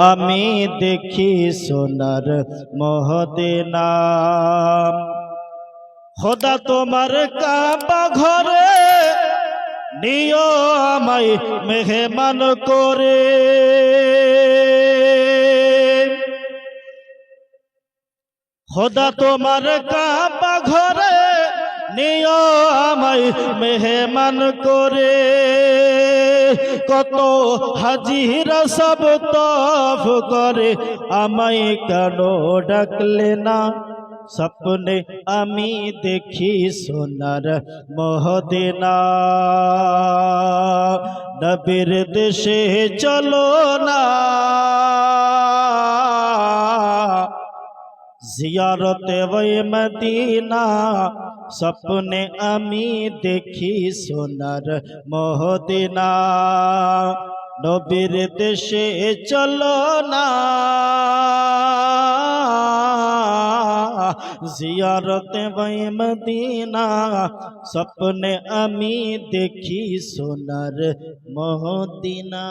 আমি দেখি সোনার মহদিনা। খোদা তোমার কাবা ঘরে নিও আমায় মেহমান করে। খোদা তোমার কাবা ঘরে নিও আমায় মেহমান করে। কত হাজিরা সব তফ করে, আমায় কেন ডাকলে না? স্বপ্নে আমি দেখি সোনার মহদিনা। নবীর দেশে চলো না, জিয়ারতে ওই মদিনা। স্বপ্নে আমি দেখি সোনার মহদিনা। নবীর দেশে চলো না, জিয়ারতে ওই মদিনা। স্বপ্নে আমি দেখি সোনার মহদিনা।